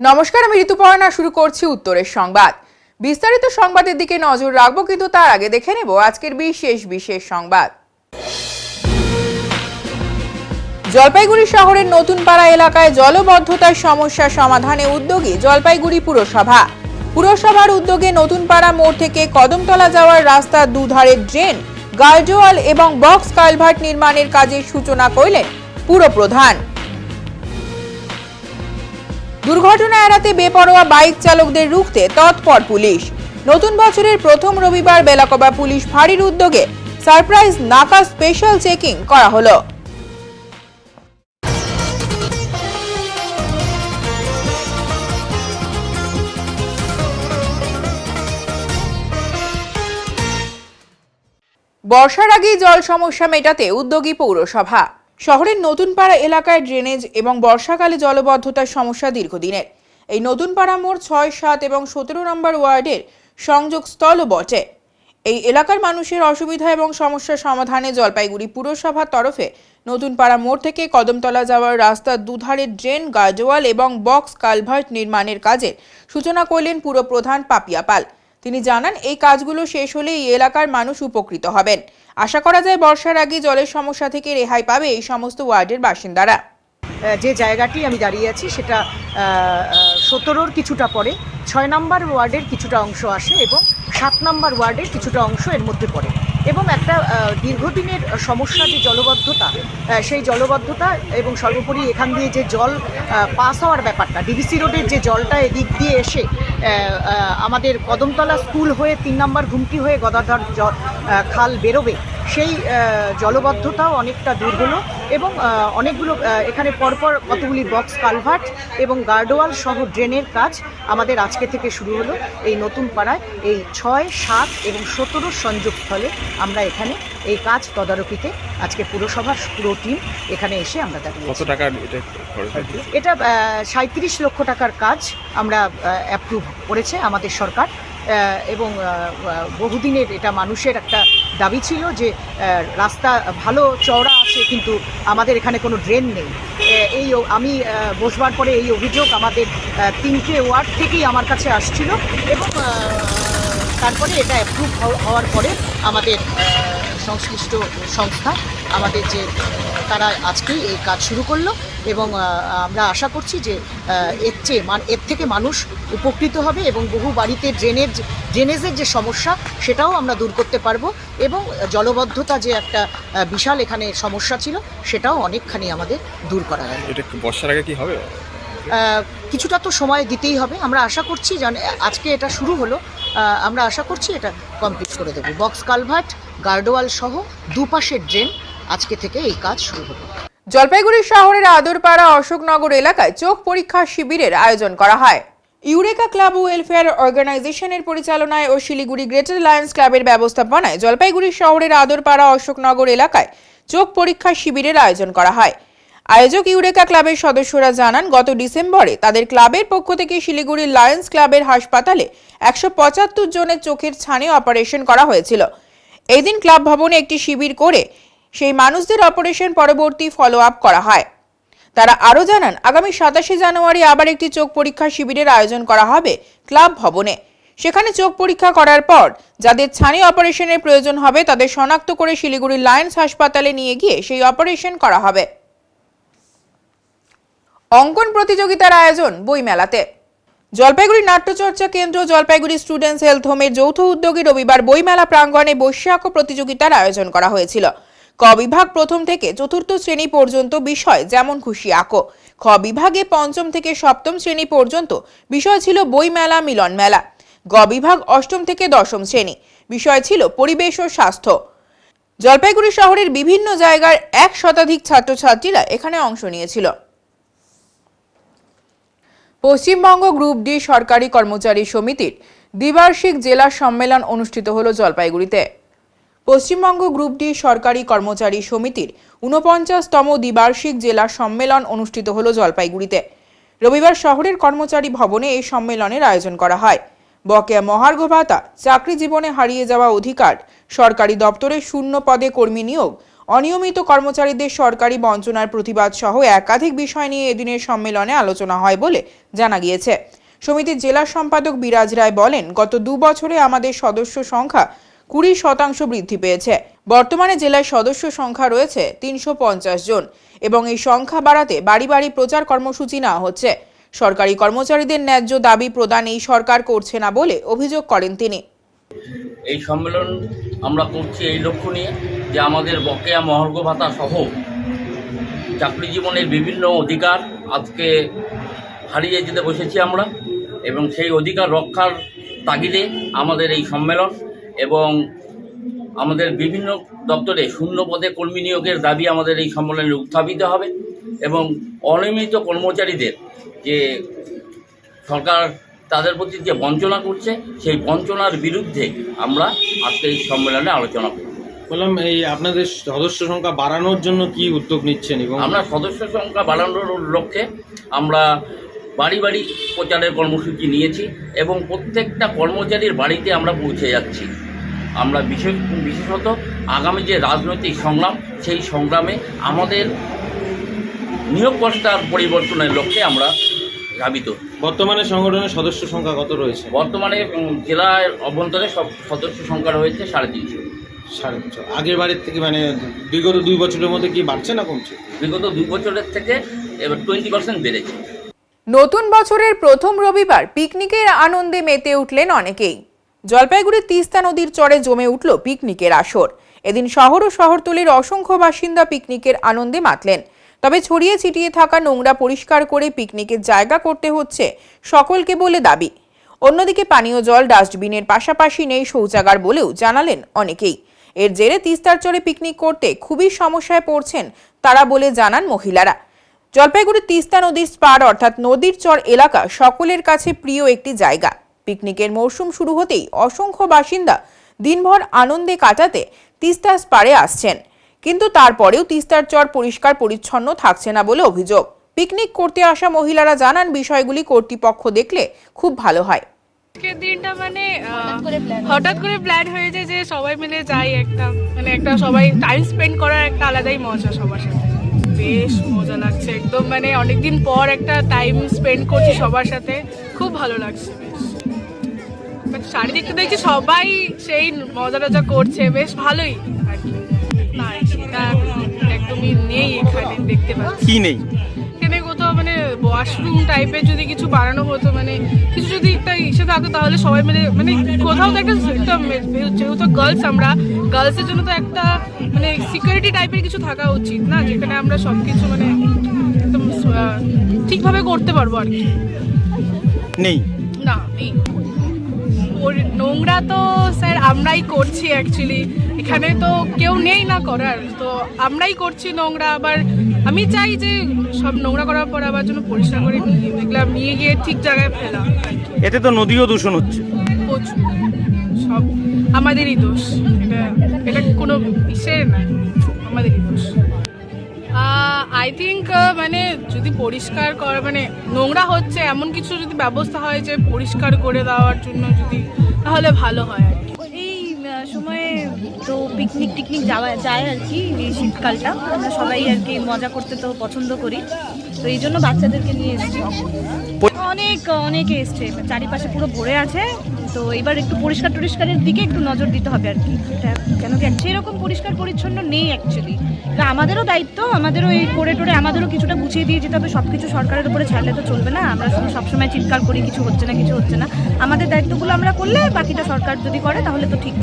নমস্কার, আমি ঋতুপর্ণা। শুরু করছি উত্তরের সংবাদ। বিস্তারিত সংবাদের দিকে নজর রাখবো, কিন্তু তার আগে দেখে নেব আজকের বিশেষ সংবাদ। জলপাইগুড়ি শহরের নতুন পাড়া এলাকায় জলবদ্ধতার সমস্যা সমাধানে উদ্যোগী জলপাইগুড়ি পুরসভা। পুরসভার উদ্যোগে নতুন পাড়া মোড় থেকে কদমতলা যাওয়ার রাস্তার দুধারে ড্রেন, গার্ডওয়াল এবং বক্স কালভার্ট নির্মাণের কাজের সূচনা করলেন পুরপ্রধান। দুর্ঘটনা এড়াতে বেপরোয়া বাইক চালকদের রুখতে তৎপর পুলিশ। নতুন বছরের প্রথম রবিবার বেলাকোবা পুলিশ ফাঁড়ির উদ্যোগে সারপ্রাইজ নাকা স্পেশাল চেকিং করা হলো। বর্ষার আগেই জল সমস্যা মেটাতে উদ্যোগী পৌরসভা। শহরের নতুন পাড়া এলাকায় ড্রেনেজ এবং বর্ষাকালে জলবদ্ধতার সমস্যা দীর্ঘদিনের। এই নতুন পাড়া মোড় 6, 7 এবং 17 নম্বর ওয়ার্ডের সংযোগস্থলও বটে। এই এলাকার মানুষের অসুবিধা এবং সমস্যা সমাধানে জলপাইগুড়ি পুরসভার তরফে নতুন পাড়া মোড় থেকে কদমতলা যাওয়ার রাস্তার দুধারে ড্রেন, গার্ডওয়াল এবং বক্স কালভার্ট নির্মাণের কাজের সূচনা করলেন পুরপ্রধান পাপিয়া পাল। তিনি জানান, এই কাজগুলো শেষ হলে এই এলাকার মানুষ উপকৃত হবেন। আশা করা যায় বর্ষার আগে জলের সমস্যা থেকে রেহাই পাবে এই সমস্ত ওয়ার্ডের বাসিন্দারা। যে জায়গাটি আমি দাঁড়িয়ে আছি সেটা 17-র কিছুটা পরে 6 নম্বর ওয়ার্ডের কিছুটা অংশ আসে এবং 7 নম্বর ওয়ার্ডের কিছুটা অংশ এর মধ্যে পড়ে এবং একটা দীর্ঘদিনের সমস্যা যে জলবদ্ধতা, সেই জলবদ্ধতা এবং সর্বোপরি এখান দিয়ে যে জল পাস হওয়ার ব্যাপারটা, ডিবিসি রোডের যে জলটা এদিক দিয়ে এসে আমাদের কদমতলা স্কুল হয়ে 3 নম্বর ঘুমটি হয়ে গদাধর খাল বেরোবে, সেই জলবদ্ধতাও অনেকটা দূর হলো এবং অনেকগুলো এখানে পরপর কতগুলি বক্স কালভার্ট এবং গার্ডওয়াল সহ ড্রেনের কাজ আমাদের আজকে থেকে শুরু হলো। এই নতুন পাড়ায় এই 6, 7 এবং 17 সংযোগস্থলে আমরা এখানে এই কাজ তদারকিতে আজকে পুরসভার পুরো টিম এখানে এসে আমরা দাঁড়িয়ে। কত টাকা এটা 37 লক্ষ টাকার কাজ আমরা অ্যাপ্রুভ করেছে আমাদের সরকার এবং বহুদিনের এটা মানুষের একটা দাবি ছিল যে রাস্তা ভালো চওড়া আছে কিন্তু আমাদের এখানে কোনো ড্রেন নেই। এই আমি বসবার পরে এই অভিযোগ আমাদের 3টে ওয়ার্ড থেকেই আমার কাছে আসছিল এবং তারপরে এটা অ্যাপ্রুভ হওয়ার পরে আমাদের সংশ্লিষ্ট সংস্থা আমাদের যে তারা আজকেই এই কাজ শুরু করলো এবং আমরা আশা করছি যে এর থেকে মানুষ উপকৃত হবে এবং বহু বাড়িতে ড্রেনেজের যে সমস্যা সেটাও আমরা দূর করতে পারবো এবং জলবদ্ধতা যে একটা বিশাল এখানে সমস্যা ছিল সেটাও অনেকখানি আমাদের দূর করা যাবে। এটা বর্ষার আগে কি হবে? কিছুটা তো সময় দিতেই হবে। আমরা আশা করছি আজকে এটা শুরু হলো, আমরা আশা করছি এটা কমপ্লিট করে দেবো। বক্স কালভার্ট, গার্ডওয়াল সহ দুপাশের ড্রেন আজকে থেকে এই কাজ শুরু হলো। জলপাইগুড়ি শহরের আদরপাড়া অশোকনগর এলাকায় চোখ পরীক্ষা শিবিরের আয়োজন করা হয়। ইউরেকা ক্লাব ওয়েলফেয়ার অর্গানাইজেশনের পরিচালনায় ও শিলিগুড়ি গ্রেটার লায়ন্স ক্লাবের ব্যবস্থাপনায় জলপাইগুড়ি শহরের আদরপাড়া অশোকনগর এলাকায় চোখ পরীক্ষা শিবিরের আয়োজন করা হয়। আয়োজক ইউরেকা ক্লাবের সদস্যরা জানান, গত ডিসেম্বরে তাদের ক্লাবের পক্ষ থেকে শিলিগুড়ির লায়ন্স ক্লাবের হাসপাতালে 175 জনের চোখের ছানি অপারেশন করা হয়েছিল। এই দিন ক্লাব ভবনে একটি শিবির করে সেই মানুষদের অপারেশন পরবর্তী ফলো আপ করা হয়। তারা আরও জানান, আগামী 27 জানুয়ারি আবার একটি চোখ পরীক্ষা শিবিরের আয়োজন করা হবে ক্লাব ভবনে। সেখানে চোখ পরীক্ষা করার পর যাদের ছানি অপারেশনের প্রয়োজন হবে তাদের শনাক্ত করে শিলিগুড়ির লায়ন্স হাসপাতালে নিয়ে গিয়ে সেই অপারেশন করা হবে। অঙ্কন প্রতিযোগিতার আয়োজন বইমেলাতে। জলপাইগুড়ি নাট্যচর্চা কেন্দ্র, জলপাইগুড়ি স্টুডেন্টস হেলথ হোমের যৌথ উদ্যোগে রবিবার বইমেলা প্রাঙ্গণে বৈশাখ প্রতিযোগিতার আয়োজন করা হয়েছিল। ক বিভাগ 1ম থেকে 4র্থ শ্রেণী পর্যন্ত বিষয় যেমন খুশি আঁকো। খ বিভাগে 5ম থেকে 7ম শ্রেণী পর্যন্ত বিষয় ছিল বইমেলা, মিলন মেলা। গ বিভাগ 8ম থেকে 10ম শ্রেণী বিষয় ছিল পরিবেশ ও স্বাস্থ্য। জলপাইগুড়ি শহরের বিভিন্ন জায়গার 1 শতাধিক ছাত্রছাত্রীরা এখানে অংশ নিয়েছিল। পশ্চিমবঙ্গ গ্রুপ ডি সরকারি কর্মচারী সমিতির দ্বিবার্ষিক জেলা সম্মেলন অনুষ্ঠিত হলো জলপাইগুড়িতে। পশ্চিমবঙ্গ গ্রুপ ডি সরকারি কর্মচারী সমিতির 49তম দ্বিবার্ষিক জেলা সম্মেলন অনুষ্ঠিত হলো জলপাইগুড়িতে। রবিবার শহরের কর্মচারী ভবনে এই সম্মেলনের আয়োজন করা হয়। বকেয়া মহার্ঘ ভাতা, চাকরি জীবনে হারিয়ে যাওয়া অধিকার, সরকারি দপ্তরে শূন্য পদে কর্মী নিয়োগ, অনিয়মিত কর্মচারীদের সরকারি বঞ্চনার প্রতিবাদ সহ একাধিক বিষয় নিয়ে এদিনের সম্মেলনে আলোচনা হয় বলে জানা গিয়েছে। সমিতির জেলা সম্পাদক বিরাজ রায় বলেন, গত 2 বছরে আমাদের সদস্য সংখ্যা 20% বৃদ্ধি পেয়েছে। বর্তমানে জেলায় সদস্য সংখ্যা রয়েছে 350 জন এবং এই সংখ্যা বাড়াতে বাড়ি বাড়ি প্রচার কর্মসূচি নেওয়া হচ্ছে। সরকারি কর্মচারীদের ন্যায্য দাবি প্রদান এই সরকার করছে না বলে অভিযোগ করেন তিনি। এই সম্মেলন আমরা করছি এই লক্ষ্য নিয়ে যে আমাদের বকেয়া মহার্ঘ ভাতা সহ চাকরি জীবনের বিভিন্ন অধিকার আজকে হারিয়ে যেতে বসেছি আমরা, এবং সেই অধিকার রক্ষার তাগিদে আমাদের এই সম্মেলন এবং আমাদের বিভিন্ন দপ্তরে শূন্য পদে কর্মী নিয়োগের দাবি আমাদের এই সম্মেলনে উত্থাপিত হবে এবং অনিয়মিত কর্মচারীদের যে সরকার তাদের প্রতি যে বঞ্চনা করছে সেই বঞ্চনার বিরুদ্ধে আমরা আজকে এই সম্মেলনে আলোচনা করব। বললাম, এই আপনাদের সদস্য সংখ্যা বাড়ানোর জন্য কি উদ্যোগ নিচ্ছেন? এবং আমরা সদস্য সংখ্যা বাড়ানোর লক্ষ্যে আমরা বাড়ি বাড়ি প্রচারের কর্মসূচি নিয়েছি এবং প্রত্যেকটা কর্মচারীর বাড়িতে আমরা পৌঁছে যাচ্ছি। আমরা বিশেষত আগামী যে রাজনৈতিক সংগ্রাম, সেই সংগ্রামে আমাদের নিয়োগ প্রস্তাব পরিবর্তনের লক্ষ্যে আমরা ধাবিত। বর্তমানে সংগঠনের সদস্য সংখ্যা কত রয়েছে? বর্তমানে জেলার অভ্যন্তরে সব সদস্য সংখ্যা রয়েছে 350। 350 আগের বারের থেকে, মানে বিগত 2 বছরের মধ্যে কি বাড়ছে না কমছে? বিগত 2 বছরের থেকে এবার 20% বেড়েছে। নতুন বছরের প্রথম রবিবার পিকনিকের আনন্দে মেতে উঠলেন অনেকেই। জলপাইগুড়ির তিস্তা নদীর চরে জমে উঠল পিকনিকের আসর। এদিন শহর ও শহরতলির অসংখ্য বাসিন্দা পিকনিকের আনন্দে মাতলেন। তবে ছড়িয়ে ছিটিয়ে থাকা নোংরা পরিষ্কার করে পিকনিকের জায়গা করতে হচ্ছে সকলকে বলে দাবি। অন্যদিকে পানীয় জল ডাস্টবিনের পাশাপাশি নেই শৌচাগার বলেও জানালেন অনেকেই। এর জেরে তিস্তার চরে পিকনিক করতে খুবই সমস্যায় পড়ছেন তারা বলে জানান মহিলারা। জলপাইগুড়ির তিস্তা নদীর স্পার অর্থাৎ নদীর চর এলাকা সকলের কাছে প্রিয় একটি জায়গা। পিকনিকের মরশুম শুরু হতেই অসংখ্য বাসিন্দা দিনভর আনন্দে কাটাতে তিস্তা স্পারে আসছেন, কিন্তু তারপরেও তিস্তার চর পরিষ্কার পরিচ্ছন্ন থাকছে না বলে অভিযোগ। পিকনিক করতে আসা মহিলারা জানান, বিষয়গুলি কর্তৃপক্ষ দেখলে খুব ভালো হয়। আজকের দিনটা মানে হঠাৎ করে প্ল্যান হয়ে যায় যে সবাই মিলে যাই, একটা সবাই টাইম স্পেন্ড করার একটা আলাদাই মজা সবার সাথে। বেশ মজা লাগছে একদম, মানে অনেকদিন পর একটা টাইম স্পেন্ড করছি সবার সাথে, খুব ভালো লাগছে। বেশ চারিদিকটা দেখছি সবাই সেই মজা টজা করছে, বেশ ভালোই আর কি। না সেটা একদমই নেই এখানে, দেখতে পাচ্ছি কি নেই এখানে কোথাও, মানে ওয়াশরুম টাইপের যদি কিছু বানানো হতো, মানে কিছু যদি একটা ইসে থাকতো তাহলে সবাই মিলে, মানে কোথাও তো একটা যেহেতু গার্লস, আমরা গার্লসের জন্য তো একটা মানে সিকিউরিটি টাইপের কিছু থাকা উচিত না, যেখানে আমরা সব কিছু মানে একদম ঠিকভাবে করতে পারবো আর কি। নেই না নেই, নোংরা তো স্যার আমরাই করছি অ্যাকচুয়ালি, এখানে তো কেউ নেই না করার, তো আমরাই করছি নোংরা। আবার আমি চাই যে সব নোংরা করার পর আবার জন্য পরিষ্কার করে নিয়ে গিয়ে ঠিক জায়গায় ফেলা। এতে তো নদীও দূষণ হচ্ছে প্রচুর, সব আমাদেরই দোষ, এটা কোনো বিষয় না, আমাদেরই দোষ। আই থিঙ্ক মানে যদি পরিষ্কার করা, মানে নোংরা হচ্ছে এমন কিছু যদি ব্যবস্থা হয় যে পরিষ্কার করে দেওয়ার জন্য, যদি তাহলে ভালো হয় আর কি। এই সময়ে তো পিকনিক টিকনিক যায় আর কি, এই শীতকালটা আমরা সবাই আর কি মজা করতে তো পছন্দ করি, তো এই জন্য বাচ্চাদেরকে নিয়ে এসেছি। অনেকে এসছে, চারিপাশে পুরো ভরে আছে, তো এবার একটু পরিষ্কার টরিষ্কারের দিকে একটু নজর দিতে হবে আর কি। কেন কি সেরকম পরিষ্কার পরিচ্ছন্ন নেই অ্যাকচুয়ালি, এটা আমাদেরও দায়িত্ব, আমাদেরও এই করে টোরে আমাদেরও কিছুটা গুছিয়ে দিয়ে যেতে হবে। সব কিছু সরকারের উপরে ছাড়লে তো চলবে না, আমরা সবসময় চিৎকার করি কিছু হচ্ছে না। আমাদের দায়িত্বগুলো আমরা করলে বাকিটা সরকার যদি করে তাহলে তো ঠিক।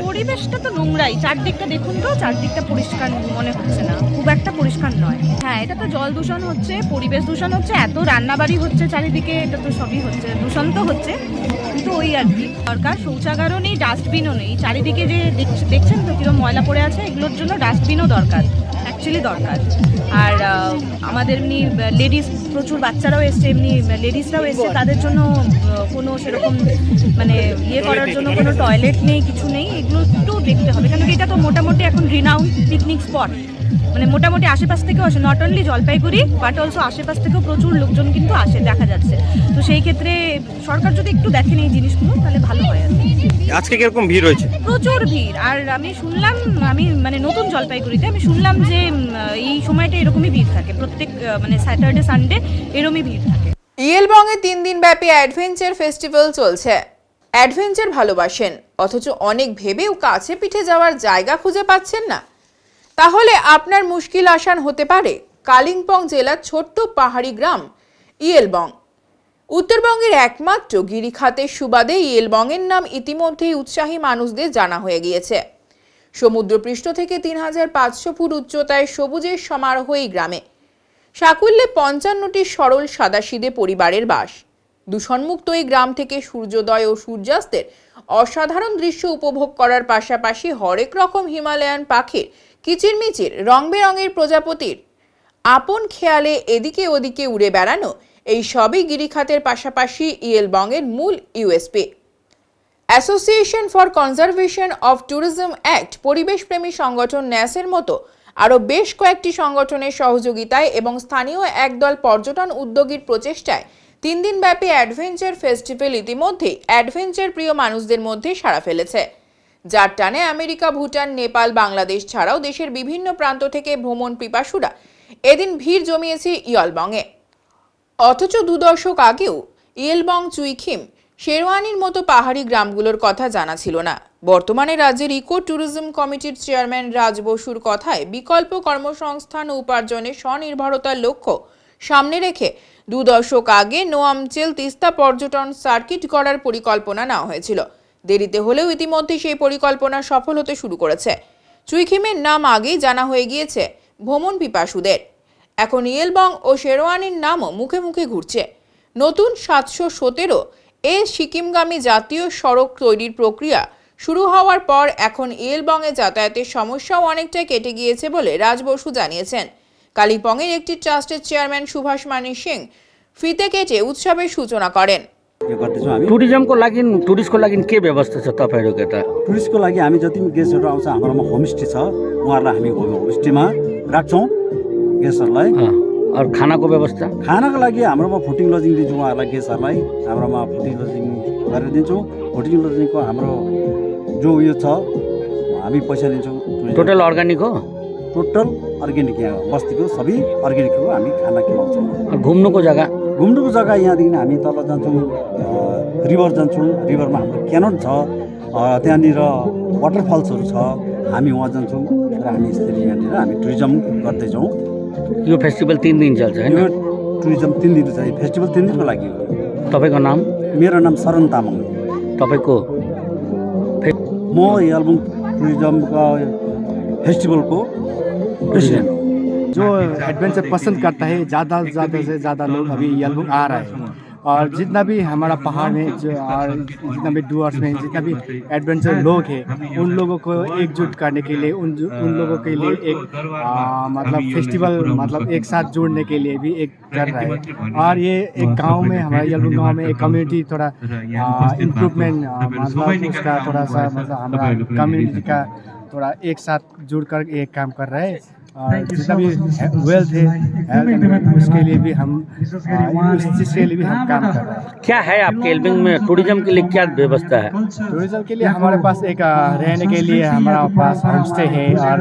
পরিবেশটা তো নোংরাই, চারদিকটা দেখুন তো, চারদিকটা পরিষ্কার মনে হচ্ছে না, খুব একটা পরিষ্কার নয়। হ্যাঁ, এটা তো জল দূষণ হচ্ছে, পরিবেশ দূষণ হচ্ছে, এত রান্নাবাড়ি হচ্ছে চারিদিকে, এটা তো সবই হচ্ছে, দূষণ তো হচ্ছে। কিন্তু ওই আর কি, সরকার শৌচাগারও নেই, ডাস্টবিনও নেই, চারিদিকে যে দেখছেন তো কিরকম ময়লা পড়ে আছে, এগুলোর জন্য ডাস্টবিনও দরকার, অ্যাকচুয়ালি দরকার। আর আমাদের এমনি লেডিস প্রচুর বাচ্চারাও এসছে, এমনি লেডিসরাও এসছে, তাদের জন্য কোনো সেরকম মানে করার জন্য কোনো টয়লেট নেই, কিছু নেই, এগুলো একটু দেখতে হবে। কেন কি এটা তো মোটামুটি এখন রিনাউন্ড পিকনিক স্পট, মানে মোটামুটি আশেপাশ থেকেও আসে, not only Jalpaiguri but also আশেপাশ থেকেও প্রচুর লোকজন কিন্তু আসে, দেখা যাচ্ছে। তো সেই ক্ষেত্রে সরকার যদি একটু দেখেন এই জিনিসগুলো তাহলে ভালো হয় আর কি। আজকে কিরকম ভিড় হয়েছে? প্রচুর ভিড়। আর আমি শুনলাম, আমি মানে নতুন জলপাইগুড়িতে, আমি শুনলাম যে এই সময়টা এরকমই ভিড় থাকে, প্রত্যেক মানে স্যাটারডে সানডে এরকমই ভিড় থাকে। ইয়েলবংয়ে 3 দিন ব্যাপী অ্যাডভেঞ্চার ফেস্টিভ্যাল চলছে। অ্যাডভেঞ্চার ভালোবাসেন অথচ অনেক ভেবেও কাছে পিঠে যাওয়ার জায়গা খুঁজে পাচ্ছেন না? তাহলে আপনার মুশকিল আসান হতে পারে কালিম্পং জেলার ছোট্ট পাহাড়ি গ্রাম ইয়েলবং। উত্তরবঙ্গের একমাত্র গিরিখাতের সুবাদে ইয়েলবংয়ের নাম ইতিমধ্যেই উৎসাহী মানুষদের জানা হয়ে গিয়েছে। সমুদ্রপৃষ্ঠ থেকে 3500 ফুট উচ্চতায় সবুজের সমারোহ এই গ্রামে। সাকুল্যে 55টি সরল সাদাসিধে পরিবারের বাস। দূষণমুক্ত এই গ্রাম থেকে সূর্যোদয় ও সূর্যাস্তের অসাধারণ দৃশ্য উপভোগ করার পাশাপাশি হরেক রকম হিমালয়ান পাখির কিচিরমিচির, রং বেরঙের প্রজাপতির আপন খেয়ালে এদিকে ওদিকে উড়ে বেড়ানো, এই সবই গিরিখাতের পাশাপাশি ইয়েলবংয়ের মূল USP. Association for Conservation of Tourism Act, পরিবেশপ্রেমী সংগঠন ন্যাসের মতো আরও বেশ কয়েকটি সংগঠনের সহযোগিতায় এবং স্থানীয় একদল পর্যটন উদ্যোগীর প্রচেষ্টায় 3 দিনব্যাপী অ্যাডভেঞ্চার ফেস্টিভ্যাল ইতিমধ্যেই অ্যাডভেঞ্চার প্রিয় মানুষদের মধ্যে সাড়া ফেলেছে, যার টানে আমেরিকা, ভুটান, নেপাল, বাংলাদেশ ছাড়াও দেশের বিভিন্ন প্রান্ত থেকে ভ্রমণ পিপাসুরা এদিন ভিড় জমিয়েছে ইয়েলবংয়ে। অথচ 2 দশক আগেও ইয়েলবং, চুইখিম, শেরওয়ানির মতো পাহাড়ি গ্রামগুলোর কথা জানা ছিল না। বর্তমানে রাজ্যের ইকো ট্যুরিজম কমিটির চেয়ারম্যান রাজ বসুর কথায় বিকল্প কর্মসংস্থান ও উপার্জনের স্বনির্ভরতার লক্ষ্য সামনে রেখে 2 দশক আগে নোয়ামচেল তিস্তা পর্যটন সার্কিট করার পরিকল্পনা নেওয়া হয়েছিল। দেরিতে হলেও ইতিমধ্যে সেই পরিকল্পনা সফল হতে শুরু করেছে। চুইখিমের নাম আগেই জানা হয়ে গিয়েছে ভ্রমণ পিপাসুদের। এখন ইয়েলবং ও শেরওয়ানির নামও মুখে মুখে ঘুরছে। নতুন 717 এ সিকিমগামী জাতীয় সড়ক তৈরির প্রক্রিয়া শুরু হওয়ার পর এখন ইয়েলবংয়ে যাতায়াতের সমস্যাও অনেকটাই কেটে গিয়েছে বলে রাজ বসু জানিয়েছেন। কালিম্পংয়ের একটি ট্রাস্টের চেয়ারম্যাन सुभाष मानी सिंह फीते केटे उत्सवेर सूचना करेन। टुरिज्मको लागि टुरिस्टको लागि के व्यवस्था छ तपाईहरुको यता? टुरिस्टको लागि हामी जति पनि गेस्टहरू आउँछ हाम्रोमा होमस्टे छ, उहाँहरूलाई हामी होमस्टेमा राख्छौँ गेस्टहरूलाई। और खानाको व्यवस्था? खानाको लागि हाम्रोमा फुडिङ लजिङ दिन्छौँ उहाँहरूलाई, गेस्टहरूलाई हाम्रोमा फुडिङ लजिङ गरेर दिन्छौँ। फुडिङ लजिङको हाम्रो जो उयो छ हामी पैसा लिन्छौँ। टोटल अर्ग्यानिक हो? टोटल अर्ग्यानिक, यहाँ बस्तीको सबै अर्ग्यानिक हो। हामी खाना खिलाउँछौँ। घुम्नुको जग्गा? घुम्नुको जग्गा यहाँदेखि हामी तल जान्छौँ, रिभर जान्छौँ। रिभरमा हाम्रो क्यानन छ, त्यहाँनिर वाटरफल्सहरू छ, हामी वहाँ जान्छौँ र हामी यसरी यहाँनिर हामी टुरिज्म गर्दैछौँ। यो फेस्टिभल 3 दिन चल्छ हैन? यो टुरिज्म 3 दिन छ, फेस्टिभल 3 दिनको लागि हो। तपाईको नाम? मेरो नाम शरण तामाङ। तपाईको? म इयलबङ टुरिज्मको फेस्टिभल को प्रेसिडेंट। जो एडवेंचर पसंद करता है, ज़्यादा से ज़्यादा लोग अभी इयलबङ आ रहा है। और जितना भी हमारा पहाड़ में जो और जितना भी डूअर्स में जितना भी एडवेंचर लोग हैं, उन लोगों को एकजुट करने के लिए उन लोगों के लिए एक मतलब फेस्टिवल, मतलब एक साथ जोड़ने के लिए भी एक कर रहा है। और ये एक गांव में, हमारे इयलबङ गांव में एक कम्युनिटी थोड़ा इम्प्रूवमेंट, मतलब उसका थोड़ा सा मतलब हमारा कम्युनिटी का थोड़ा एक साथ जुड़कर एक काम कर रहे हैं। और जितना भी वेल्थ है उसके लिए भी हम उस चीज़ के लिए भी हम काम कर रहे हैं। क्या है आपके इयलबङ में टूरिज्म के लिए क्या व्यवस्था है? टूरिज्म के लिए हमारे पास एक रहने के लिए हमारा पास होम स्टे है, और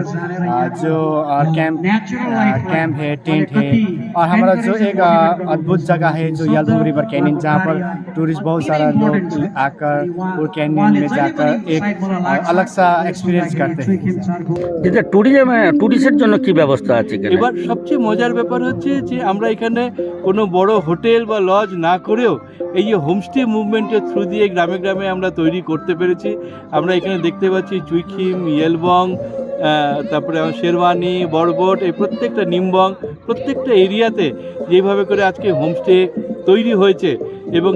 जो और कैंप है, टेंट है। और हमारा जो एक अद्भुत जगह है जो इयलबङ रिवर कैनियन, जहाँ पर टूरिस्ट बहुत सारा लोग आकर वो कैनियन में जाकर एक अलग सा एक्सपिरियंस करते हैं। যেটা টুরিস্টের জন্য কি ব্যবস্থা আছে এখানে? এবার সবচেয়ে মজার ব্যাপার হচ্ছে যে আমরা এখানে কোনো বড় হোটেল বা লজ না করেও এই যে হোমস্টে মুভমেন্টের থ্রু দিয়ে গ্রামে গ্রামে আমরা তৈরি করতে পেরেছি। আমরা এখানে দেখতে পাচ্ছি চুইখিম, ইয়েলবং, তারপরে শেরওয়ানি, বড়বট, এই প্রত্যেকটা নিমবং, প্রত্যেকটা এরিয়াতে যেভাবে করে আজকে হোমস্টে তৈরি হয়েছে এবং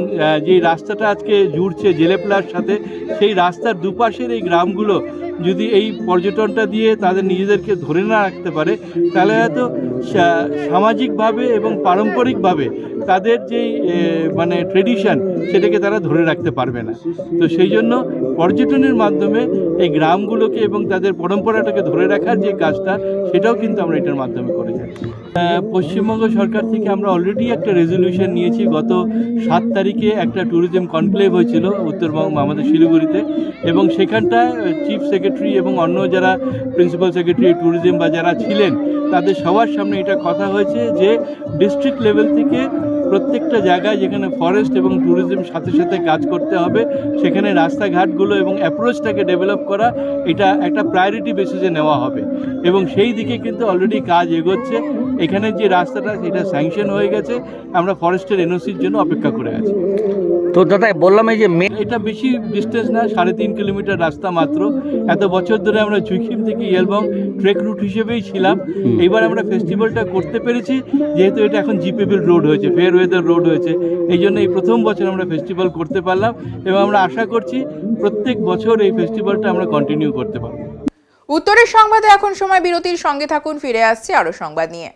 যে রাস্তাটা আজকে জুড়ছে জেলেপলার সাথে, সেই রাস্তার দুপাশের এই গ্রামগুলো যদি এই পর্যটনটা দিয়ে তাদের নিজেদেরকে ধরে না রাখতে পারে, তাহলে হয়তো সামাজিকভাবে এবং পারম্পরিকভাবে তাদের যেই মানে ট্রেডিশন সেটাকে তারা ধরে রাখতে পারবে না। তো সেই জন্য পর্যটনের মাধ্যমে এই গ্রামগুলোকে এবং তাদের পরম্পরাটাকে ধরে রাখার যে কাজটা, সেটাও কিন্তু আমরা এটার মাধ্যমে করে যাচ্ছি। পশ্চিমবঙ্গ সরকার থেকে আমরা অলরেডি একটা রেজলিউশন নিয়েছি। গত 7 তারিখে একটা ট্যুরিজম কনক্লেভ হয়েছিল উত্তরবঙ্গ আমাদের শিলিগুড়িতে, এবং সেখানটায় চিফ সেক্রেটারি এবং অন্য যারা প্রিন্সিপাল সেক্রেটারি ট্যুরিজম বা যারা ছিলেন তাদের সবার সামনে এটা কথা হয়েছে যে ডিস্ট্রিক্ট লেভেল থেকে প্রত্যেকটা জায়গায় যেখানে ফরেস্ট এবং ট্যুরিজম সাথে সাথে কাজ করতে হবে, সেখানে রাস্তাঘাটগুলো এবং অ্যাপ্রোচটাকে ডেভেলপ করা এটা একটা প্রায়োরিটি বেসিসে নেওয়া হবে, এবং সেই দিকে কিন্তু অলরেডি কাজ এগোচ্ছে। এখানে যে রাস্তাটা সেটা স্যাংশন হয়ে গেছে, আমরা ফরেস্টের এনওসির জন্য অপেক্ষা করে আছি। তো দাদা বললাম এই যে এটা বেশি ডিস্টেন্স না, 3.5 কিলোমিটার রাস্তা মাত্র। এত বছর ধরে আমরা চুইখিম থেকে ইয়েলবং ট্রেক রুট হিসেবেই ছিলাম। এইবার আমরা ফেস্টিভ্যালটা করতে পেরেছি যেহেতু এটা এখন জিপেবল রোড হয়েছে, ফেয়ার ওয়েদার রোড হয়েছে, এই জন্য এই প্রথম বছর আমরা ফেস্টিভ্যাল করতে পারলাম, এবং আমরা আশা করছি প্রত্যেক বছর এই ফেস্টিভ্যালটা আমরা কন্টিনিউ করতে পারবো। উত্তরের সংবাদে এখন সময় বিরতির, সঙ্গে থাকুন, ফিরে আসছে আরো সংবাদ নিয়ে।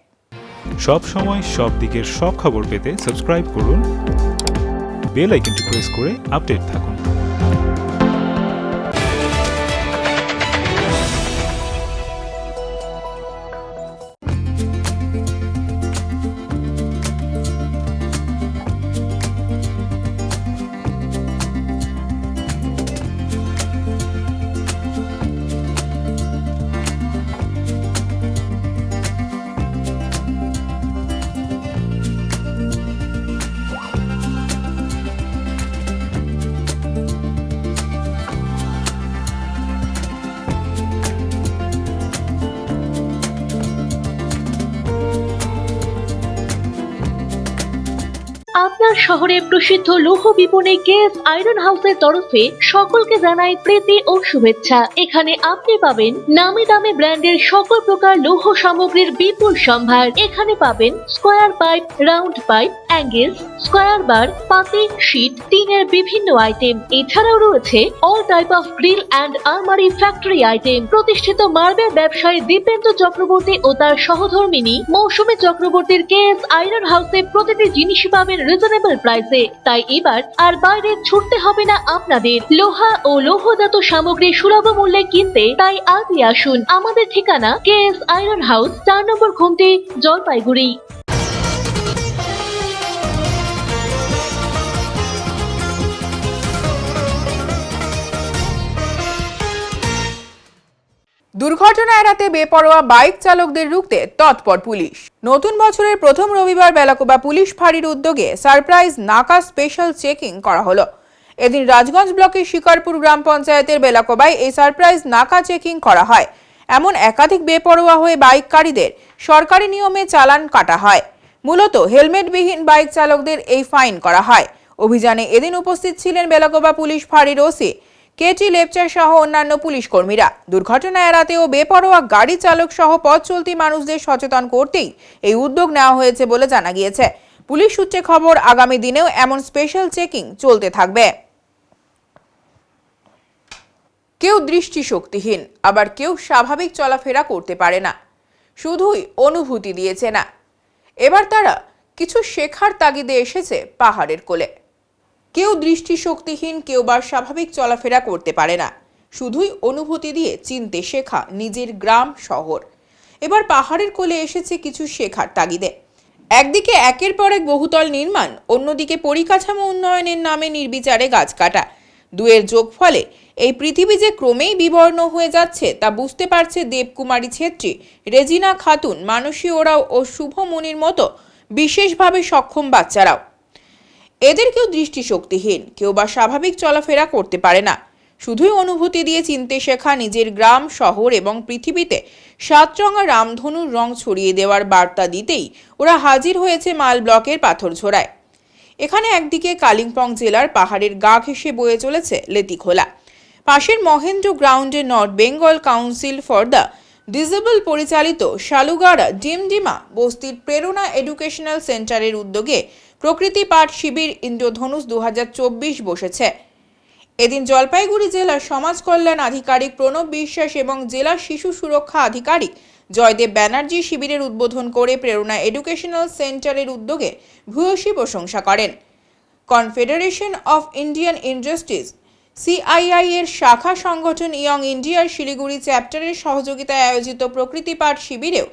সব সময় সব দিকের সব খবর পেতে সাবস্ক্রাইব করুন, বেল আইকনটি প্রেস করে আপডেট থাকুন। আপনার শহরে প্রসিদ্ধ লৌহ বিপণী কেএস আয়রন হাউসের তরফে সকলকে জানাই প্রীতি ও শুভেচ্ছা। এখানে আপনি পাবেন নামি দামি ব্র্যান্ডের সকল প্রকার লৌহ সামগ্রীর বিপুল সম্ভার। এখানে পাবেন square pipe, round pipe, angles, square bar, পাতি, শীট, টিনের বিভিন্ন আইটেম। এছাড়াও রয়েছে all type of grill and আলমারি ফ্যাক্টরি আইটেম। প্রতিষ্ঠিত মার্বেল ব্যবসায়ী দীপেন্দ্র চক্রবর্তী ও তার সহধর্মিনী মৌসুমী চক্রবর্তীর কেএস আয়রন হাউসে প্রতিটি জিনিসই পাবেন রিজনেবল প্রাইসে। তাই এবার আর বাইরে ছুটতে হবে না আপনাদের। লোহা ও লৌহজাত সামগ্রী সুলভ মূল্যে কিনতে তাই আজই আসুন। আমাদের ঠিকানা কেএস আয়রন হাউস, 4 নম্বর ঘুমটি, জলপাইগুড়ি। দুর্ঘটনা এড়াতে বেপরোয়া বাইক চালকদের রুখতে তৎপর পুলিশ। নতুন বছরের প্রথম রবিবার বেলাকোবা পুলিশ ফাঁড়ির উদ্যোগে সারপ্রাইজ নাকা স্পেশাল চেকিং করা হলো। এদিন রাজগঞ্জ ব্লকের শিকারপুর গ্রাম পঞ্চায়েতের বেলাকোবায় এই সারপ্রাইজ নাকা চেকিং করা হয়। এমন একাধিক বেপরোয়া হয়ে বাইককারীদের সরকারি নিয়মে চালান কাটা হয়। মূলত হেলমেটবিহীন বাইক চালকদের এই ফাইন করা হয়। অভিযানে এদিন উপস্থিত ছিলেন বেলাকোবা পুলিশ ফাঁড়ির ওসি কেটি লেপচার সহ অন্যান্য পুলিশ কর্মীরা। দুর্ঘটনা এড়াতে ও বেপরোয়া গাড়ি চালক সহ পথ চলতি মানুষদের সচেতন করতেই এই উদ্যোগ নেওয়া হয়েছে বলে জানা গিয়েছে। পুলিশ সূত্রে খবর, আগামী দিনেও এমন স্পেশাল চেকিং চলতে থাকবে। কেউ দৃষ্টিশক্তিহীন, আবার কেউ স্বাভাবিক চলাফেরা করতে পারে না, শুধুই অনুভূতি দিয়েছে না। এবার তারা কিছু শেখার তাগিদে এসেছে পাহাড়ের কোলে। কেউ দৃষ্টিশক্তিহীন, কেউ বা স্বাভাবিক চলাফেরা করতে পারে না, শুধুই অনুভূতি দিয়ে চিনতে শেখা নিজের গ্রাম শহর। এবার পাহাড়ের কোলে এসেছে কিছু শেখার তাগিদে। একদিকে একের পর এক বহুতল নির্মাণ, অন্যদিকে পরিকাঠামো উন্নয়নের নামে নির্বিচারে গাছ কাটা। দুয়ের যোগফলে এই পৃথিবী যে ক্রমেই বিবর্ণ হয়ে যাচ্ছে তা বুঝতে পারছে দেবকুমারী ছেত্রী, রেজিনা খাতুন, মানসী ওরাও ও শুভমণির মতো বিশেষভাবে সক্ষম বাচ্চারাও। এদের কেউ দৃষ্টিশক্তিহীন, কেউ বা স্বাভাবিক চলাফেরা করতে পারে না, শুধুই অনুভূতি দিয়ে চিনতে শেখা নিজের গ্রাম শহর এবং পৃথিবীতে 7 রঙা রামধনুর রং ছড়িয়ে দেওয়ার বার্তা দিতেই ওরা হাজির হয়েছে মাল ব্লকের পাথরঝোড়ায়। এখানে একদিকে কালিম্পং জেলার পাহাড়ের গা ঘেঁষে বয়ে চলেছে লেতিখোলা, পাশের মহেন্দ্র গ্রাউন্ডে north Bengal council for the disable পরিচালিত শালুগাড়া ডিমডিমা বস্তির প্রেরণা এডুকেশনাল সেন্টারের উদ্যোগে প্রকৃতি পাঠ শিবির ইন্দ্রধনুষ 2024 বসেছে। এদিন জলপাইগুড়ি জেলার সমাজ কল্যাণ আধিকারিক প্রণব বিশ্বাস এবং জেলা শিশু সুরক্ষা আধিকারিক জয়দেব ব্যানার্জি শিবিরের উদ্বোধন করে প্রেরণা এডুকেশনাল সেন্টারের উদ্যোগে ভূয়সী প্রশংসা করেন। Confederation of Indian industries CII এর শাখা সংগঠন ইয়ং ইন্ডিয়ার শিলিগুড়ি চ্যাপ্টারের সহযোগিতায় আয়োজিত প্রকৃতি পাঠ শিবিরেও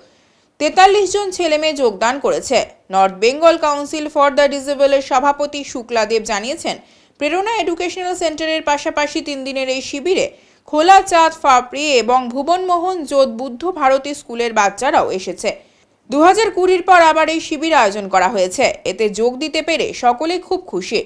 43 জন ছেলেমেয়ে যোগদান করেছে। North Bengal council for the ডিসেবলের সভাপতি শুক্লাদেব জানিয়েছেন, প্রেরণা এডুকেশনাল সেন্টারের পাশাপাশি 3 দিনের এই শিবিরে খোলা চাঁদ ফাপড়ি এবং ভুবনমোহন যোধ বুদ্ধ ভারতী স্কুলের বাচ্চারাও এসেছে। 2020 পর আবার এই শিবির আয়োজন করা হয়েছে। এতে যোগ দিতে পেরে সকলে খুব খুশি।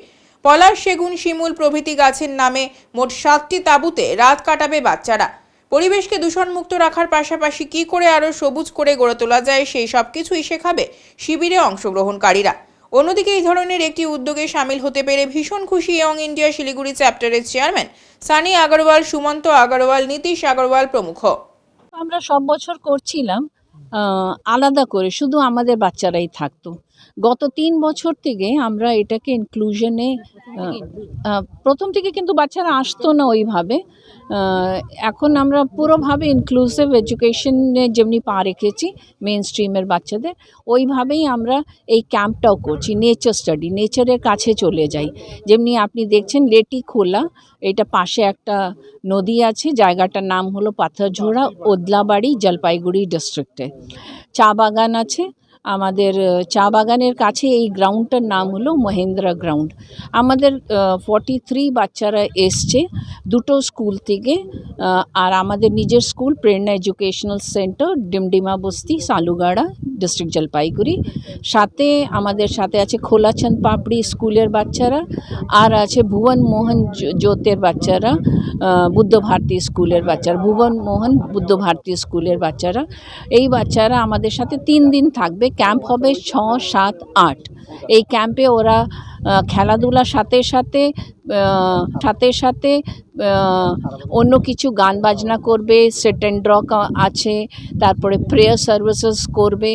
পলাশ, সেগুন, শিমুল প্রভৃতি গাছের নামে মোট 7টি তাঁবুতে রাত কাটাবে বাচ্চারা। পরিবেশকে দূষণমুক্ত রাখার পাশাপাশি কি করে আরও সবুজ করে গড়ে তোলা যায় সেই সব কিছুই শেখাবে শিবিরে অংশগ্রহণকারীরা। অন্যদিকে এই ধরনের একটি উদ্যোগে সামিল হতে পেরে ভীষণ খুশি ইয়ং ইন্ডিয়া শিলিগুড়ি চ্যাপ্টারের চেয়ারম্যান সানি আগরওয়াল, সুমন্ত আগরওয়াল, নীতিশ আগরওয়াল প্রমুখ। আমরা সব বছর করছিলাম আলাদা করে, শুধু আমাদের বাচ্চারাই থাকতো। গত 3 বছর থেকে আমরা এটাকে ইনক্লুশনে, প্রথম থেকে কিন্তু বাচ্চারা আসতো না ওইভাবে, এখন আমরা পুরোভাবে ইনক্লুসিভ এডুকেশনে যেমনি পা রেখেছি মেন স্ট্রিমের বাচ্চাদের, ওইভাবেই আমরা এই ক্যাম্পটাও করছি। নেচার স্টাডি, নেচারের কাছে চলে যাই। যেমনি আপনি দেখছেন লেটি খোলা, এটা পাশে একটা নদী আছে, জায়গাটার নাম হলো পাথরঝোড়া, ওদলাবাড়ি, জলপাইগুড়ি ডিস্ট্রিক্টে। চা বাগান আছে আমাদের, চা বাগানের কাছে এই গ্রাউন্ডটার নাম হলো মহেন্দ্রা গ্রাউন্ড। আমাদের 43 বাচ্চারা এসছে 2টো স্কুল থেকে, আর আমাদের নিজের স্কুল প্রেরণা এডুকেশনাল সেন্টার, ডিমডিমা বস্তি, সালুগাড়া, ডিস্ট্রিক্ট জলপাইগুড়ি। সাথে আমাদের সাথে আছে খোলাচাঁদ পাপড়ি স্কুলের বাচ্চারা, আর আছে ভুবন মোহন জ্যোতের বাচ্চারা, বুদ্ধ ভারতী স্কুলের বাচ্চারা, ভুবন মোহন বুদ্ধ ভারতী স্কুলের বাচ্চারা। এই বাচ্চারা আমাদের সাথে 3 দিন থাকবে। ক্যাম্প হবে 6, 7, 8। এই ক্যাম্পে ওরা খেলাধুলার সাথে সাথে অন্য কিছু গান বাজনা করবে, সেট অ্যান্ড ড্র আছে, তারপরে প্রেয়ার সার্ভিসেস করবে,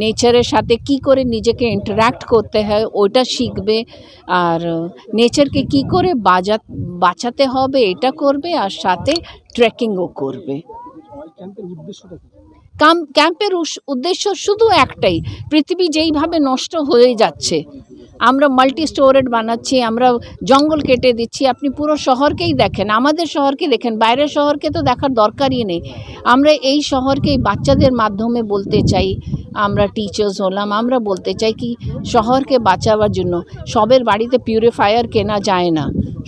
নেচারের সাথে কি করে নিজেকে ইন্টারাক্ট করতে হয় ওটা শিখবে, আর নেচারকে কি করে বাঁচাতে হবে এটা করবে, আর সাথে ট্রেকিংও করবে। ক্যাম্পের উদ্দেশ্য শুধু একটাই, পৃথিবী যেইভাবে নষ্ট হয়ে যাচ্ছে, আমরা মাল্টি স্টোরেড বানাচ্ছি, আমরা জঙ্গল কেটে দিচ্ছি। আপনি পুরো শহরকেই দেখেন, আমাদের শহরকে দেখেন, বাইরের শহরকে তো দেখার দরকারই নেই। আমরা এই শহরকে বাচ্চাদের মাধ্যমে বলতে চাই, আমরা টিচার্স হলাম, আমরা বলতে চাই কি শহরকে বাঁচাবার জন্য সবের বাড়িতে পিউরিফায়ার কেনা যায় না,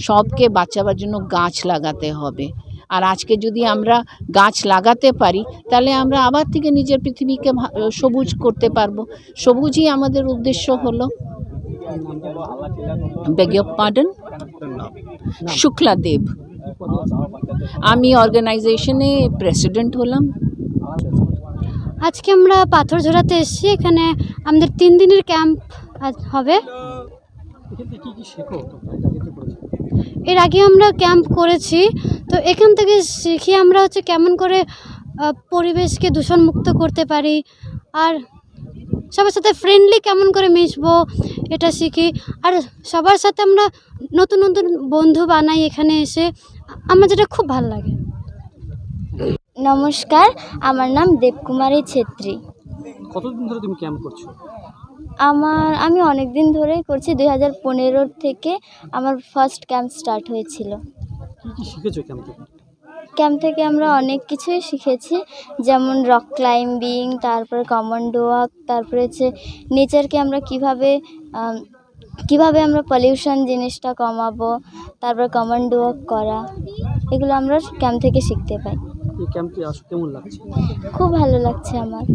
সবকে বাঁচাবার জন্য গাছ লাগাতে হবে। আর আজকে যদি আমরা গাছ লাগাতে পারি তাহলে আমরা আবার থেকে নিজের পৃথিবীকে সবুজ করতে পারবো। সবুজই আমাদের উদ্দেশ্য হলো। বেগ ইয়োর পার্ডন, শুক্লাদেব। আমি অর্গানাইজেশনে প্রেসিডেন্ট হলাম। আজকে আমরা পাথরঝোড়াতে এসেছি, এখানে আমাদের 3 দিনের ক্যাম্প হবে। এর আগে আমরা ক্যাম্প করেছি, তো এখান থেকে শিখি আমরা হচ্ছে কেমন করে পরিবেশকে দূষণমুক্ত করতে পারি, আর সবার সাথে ফ্রেন্ডলি কেমন করে মিশবো এটা শিখি, আর সবার সাথে আমরা নতুন নতুন বন্ধু বানাই এখানে এসে, আমার যেটা খুব ভালো লাগে। নমস্কার, আমার নাম দেবকুমারী ছেত্রী। কতদিন ধরে তুমি ক্যাম্প করছো? আমি অনেক দিন ধরেই করছি, 2015 থেকে আমার ফার্স্ট ক্যাম্প স্টার্ট হয়েছিল। কি শিখেছো ক্যাম্প থেকে? ক্যাম্প থেকে আমরা অনেক কিছুই শিখেছি, যেমন রক ক্লাইম্বিং, তারপরে কমান্ডো ওয়াক, তারপরে হচ্ছে নেচারকে আমরা কিভাবে আমরা পলিউশন জিনিসটা কমাবো, তারপর কমান্ডো ওয়াক করা, এগুলো আমরা ক্যাম্প থেকে শিখতে পাই। এই ক্যাম্পে আসো কেমন লাগছে? খুব ভালো লাগছে আমার।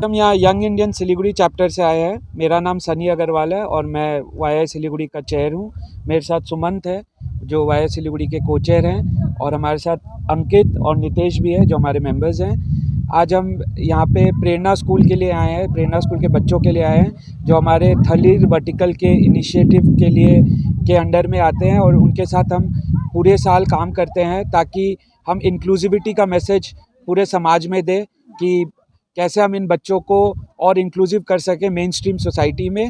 हम यहाँ यंग इंडियन सिलीगुड़ी चैप्टर से आए हैं। मेरा नाम सनी अग्रवाल है और मैं वाई सिलीगुड़ी का चेयर हूँ। मेरे साथ सुमंत है जो वाई सिलीगुड़ी के को चेयर हैं, और हमारे साथ अंकित और नितेश भी है जो हमारे मेंबर्स हैं। आज हम यहाँ पे प्रेरणा स्कूल के लिए आए हैं, प्रेरणा स्कूल के बच्चों के लिए आए हैं जो हमारे थलीर वर्टिकल के इनिशिएटिव के अंडर में आते हैं, और उनके साथ हम पूरे साल काम करते हैं ताकि हम इंक्लूसिविटी का मैसेज पूरे समाज में दें कि कैसे हम इन बच्चों को और इंक्लूसिव कर सकें मेन स्ट्रीम सोसाइटी में।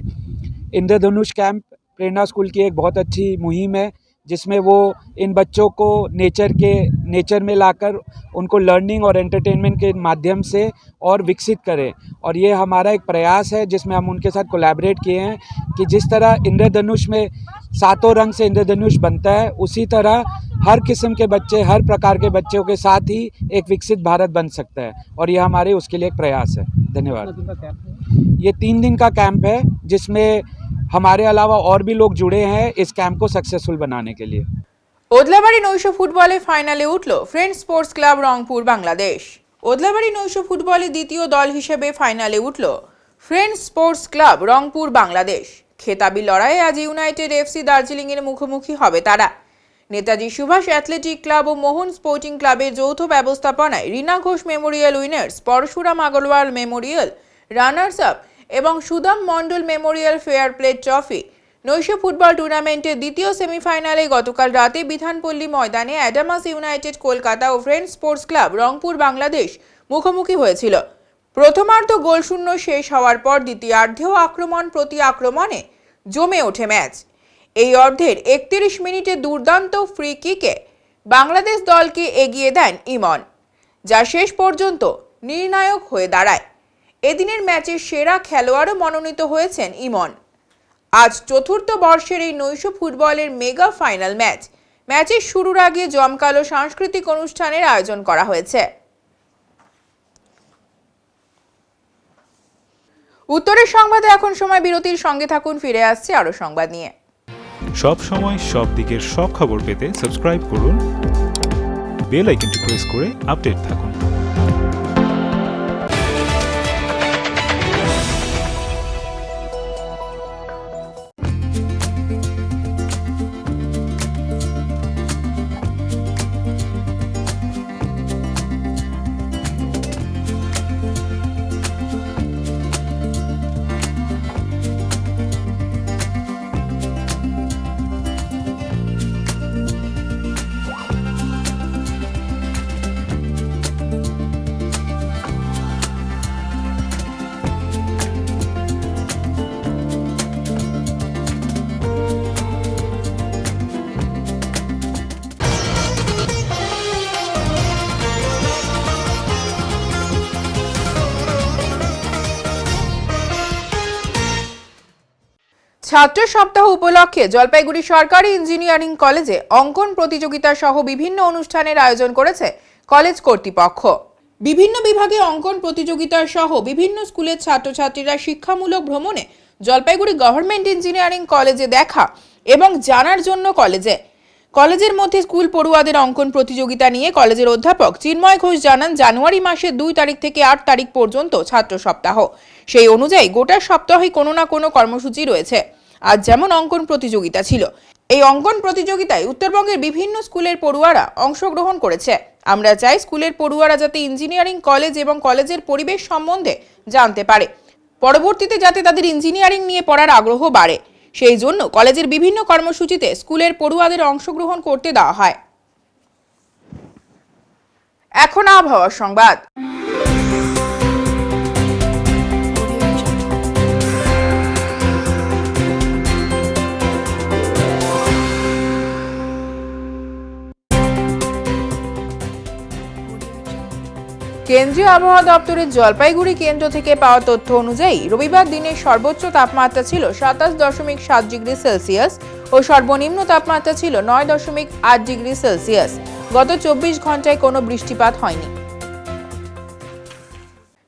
इंद्रधनुष कैंप प्रेरणा स्कूल की एक बहुत अच्छी मुहिम है जिसमें वो इन बच्चों को नेचर में लाकर उनको लर्निंग और एंटरटेनमेंट के माध्यम से और विकसित करें। और ये हमारा एक प्रयास है जिसमें हम उनके साथ कोलैबोरेट किए हैं कि जिस तरह इंद्रधनुष में 7 रंग से इंद्रधनुष बनता है, उसी तरह हर किस्म के बच्चे, हर प्रकार के बच्चों के साथ ही एक विकसित भारत बन सकता है, और ये हमारे उसके लिए एक प्रयास है। धन्यवाद। ये 3 दिन का कैंप है जिसमें हमारे अलावा और भी लोग जुड़े हैं इस कैंप को सक्सेसफुल बनाने के लिए। ওদলাবাড়ি নৈশ ফুটবলে ফাইনালে উঠল friends sports club Rangpur Bangladesh. Odlabari নৈশ ফুটবলে দ্বিতীয় দল হিসেবে ফাইনালে উঠল friends sports club Rangpur Bangladesh. খেতাবি লড়াইয়ে আজ ইউনাইটেড এফসি দার্জিলিং এর মুখোমুখি হবে তারা। নেতাজি সুভাষ অ্যাথলেটিক ক্লাব ও মোহন স্পোর্টিং ক্লাবের যৌথ ব্যবস্থাপনায় Rina Ghosh memorial winners, Parashuram Agarwal memorial runners up এবং Sudam Mondal memorial fair play trophy নৈশ ফুটবল টুর্নামেন্টের দ্বিতীয় সেমিফাইনালে গতকাল রাতে বিধানপল্লী ময়দানে অ্যাডামাস ইউনাইটেড কলকাতা ও friends sports club Rangpur Bangladesh মুখোমুখি হয়েছিল। প্রথমার্ধ গোলশূন্য শেষ হওয়ার পর দ্বিতীয়ার্ধেও আক্রমণ প্রতি আক্রমণে জমে ওঠে ম্যাচ। এই অর্ধের 31 মিনিটে দুর্দান্ত ফ্রি কিকে বাংলাদেশ দলকে এগিয়ে দেন ইমন, যা শেষ পর্যন্ত নির্ণায়ক হয়ে দাঁড়ায়। এদিনের ম্যাচের সেরা খেলোয়াড়ও মনোনীত হয়েছেন ইমন। আজ চতুর্থ বর্ষের এই নৈশ ফুটবলের মেগা ফাইনাল ম্যাচের শুরুর আগে জমকালো সাংস্কৃতিক অনুষ্ঠানের আয়োজন করা হয়েছে। উত্তরের সংবাদে এখন সময় বিরতির, সঙ্গে থাকুন, ফিরে আসছে আরো সংবাদ নিয়ে। সব সময় সব দিকের সব খবর পেতে সাবস্ক্রাইব করুন, বেল আইকনটি প্রেস করে আপডেট থাকুন। ছাত্র সপ্তাহ উপলক্ষে জলপাইগুড়ি সরকারি ইঞ্জিনিয়ারিং কলেজে অঙ্কন প্রতিযোগিতা সহ বিভিন্ন অনুষ্ঠানের আয়োজন করেছে কলেজ কর্তৃপক্ষ। বিভিন্ন বিভাগে অঙ্কন প্রতিযোগিতা সহ বিভিন্ন স্কুলের ছাত্রছাত্রীরা শিক্ষামূলক ভ্রমণে জলপাইগুড়ি গভর্নমেন্ট ইঞ্জিনিয়ারিং কলেজে দেখা এবং জানার জন্য কলেজের মধ্যে স্কুল পড়ুয়াদের অঙ্কন প্রতিযোগিতা নিয়ে কলেজের অধ্যাপক চিন্ময় ঘোষ জানান, জানুয়ারি মাসের 2 তারিখ থেকে 8 তারিখ পর্যন্ত ছাত্র সপ্তাহ। সেই অনুযায়ী গোটা সপ্তাহে কোনো না কোনো কর্মসূচি রয়েছে। আজ যেমন অঙ্কন প্রতিযোগিতা ছিল, এই অঙ্কন প্রতিযোগিতায় উত্তরবঙ্গের বিভিন্ন স্কুলের পড়ুয়ারা অংশগ্রহণ করেছে। আমরা চাই স্কুলের পড়ুয়ারা যাতে ইঞ্জিনিয়ারিং কলেজ এবং কলেজের পরিবেশ সম্বন্ধে জানতে পারে, পরবর্তীতে যাতে তাদের ইঞ্জিনিয়ারিং নিয়ে পড়ার আগ্রহ বাড়ে, সেই জন্য কলেজের বিভিন্ন কর্মসূচিতে স্কুলের পড়ুয়াদের অংশগ্রহণ করতে দেওয়া হয়। এখন আবহাওয়ার সংবাদ। কেন্দ্রীয় আবহাওয়া দপ্তরের জলপাইগুড়ি কেন্দ্র থেকে পাওয়া তথ্য অনুযায়ী রবিবার দিনের সর্বোচ্চ তাপমাত্রা ছিল 27.7 ডিগ্রি সেলসিয়াস ও সর্বনিম্ন তাপমাত্রা ছিল 9.8 ডিগ্রি সেলসিয়াস। গত 24 ঘন্টায় কোনো বৃষ্টিপাত হয়নি।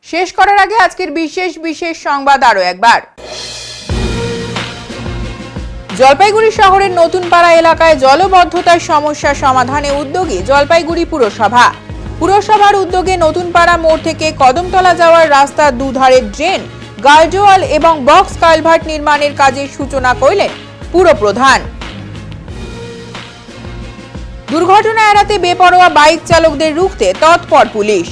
শেষ করার আগে আজকের বিশেষ সংবাদ আরো একবার। জলপাইগুড়ি শহরের নতুন পাড়া এলাকায় জলবদ্ধতার সমস্যা সমাধানে উদ্যোগী জলপাইগুড়ি পুরসভা। পুরসভার উদ্যোগে নতুন পাড়া মোড় থেকে কদমতলা যাওয়ার রাস্তার দুধারে ড্রেন, গার্ডওয়াল এবং বক্স কালভার্ট নির্মাণের কাজের সূচনা করলেন পুরপ্রধান। দুর্ঘটনা এড়াতে বেপরোয়া বাইক চালকদের রুখতে তৎপর পুলিশ।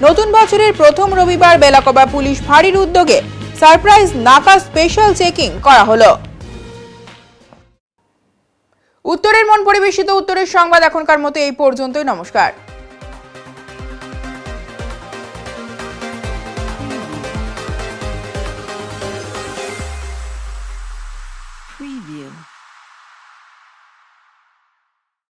নতুন বছরের প্রথম রবিবার বেলাকোবা পুলিশ ফাঁড়ির উদ্যোগে সারপ্রাইজ নাকা স্পেশাল চেকিং করা হলো। উত্তরের মন পরিবেশিত উত্তরের সংবাদ এখনকার মতো এই পর্যন্তই। নমস্কার। Preview.